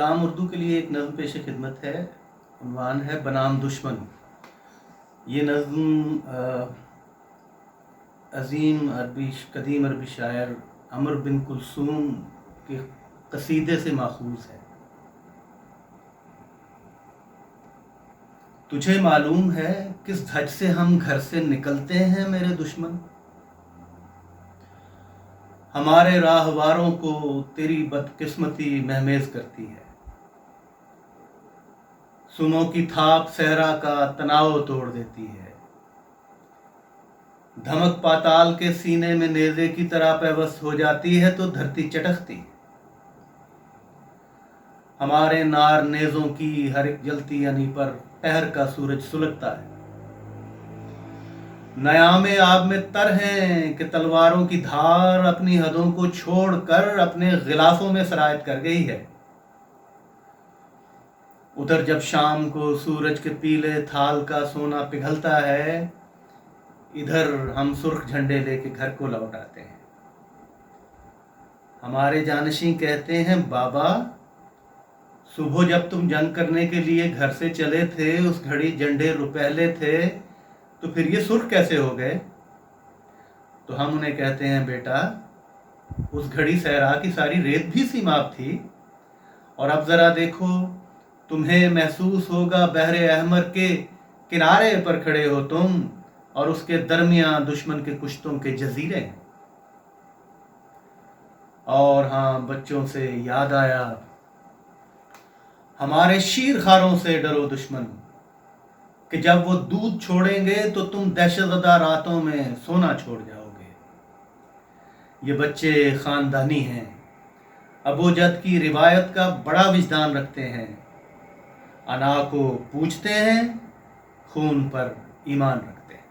کلام اردو کے لیے ایک نظم پیش خدمت ہے، عنوان ہے بنام دشمن۔ یہ نظم عظیم قدیم عربی شاعر عمرو بن کلثوم کے قصیدے سے ماخوذ ہے۔ تجھے معلوم ہے کس دھج سے ہم گھر سے نکلتے ہیں میرے دشمن؟ ہمارے راہواروں کو تیری بدقسمتی مہمیز کرتی ہے۔ سنوں کی تھاپ صحرا کا تناؤ توڑ دیتی ہے۔ دھمک پاتال کے سینے میں نیزے کی طرح پیوست ہو جاتی ہے تو دھرتی چٹکتی ہے۔ ہمارے نار نیزوں کی ہر ایک جلتی یعنی پر پہر کا سورج سلگتا ہے۔ نیام آب میں تر ہیں کہ تلواروں کی دھار اپنی حدوں کو چھوڑ کر اپنے غلافوں میں سرایت کر گئی ہے۔ ادھر جب شام کو سورج کے پیلے تھال کا سونا پگھلتا ہے، ادھر ہم سرخ جھنڈے لے کے گھر کو لوٹ آتے ہیں۔ ہمارے جانشین کہتے ہیں بابا، صبح جب تم جنگ کرنے کے لیے گھر سے چلے تھے اس گھڑی جھنڈے روپہلے تھے تو پھر یہ سرخ کیسے ہو گئے؟ تو ہم انہیں کہتے ہیں بیٹا، اس گھڑی صحرا کی ساری ریت بھی سیماب تھی، اور اب ذرا دیکھو، تمہیں محسوس ہوگا بحر احمر کے کنارے پر کھڑے ہو تم، اور اس کے درمیان دشمن کے کشتوں کے جزیرے ہیں۔ اور ہاں، بچوں سے یاد آیا، ہمارے شیر خاروں سے ڈرو دشمن، کہ جب وہ دودھ چھوڑیں گے تو تم دہشت زدہ راتوں میں سونا چھوڑ جاؤ گے۔ یہ بچے خاندانی ہیں، ابو جد کی روایت کا بڑا وجدان رکھتے ہیں، انا کو پوجتے ہیں، خون پر ایمان رکھتے ہیں۔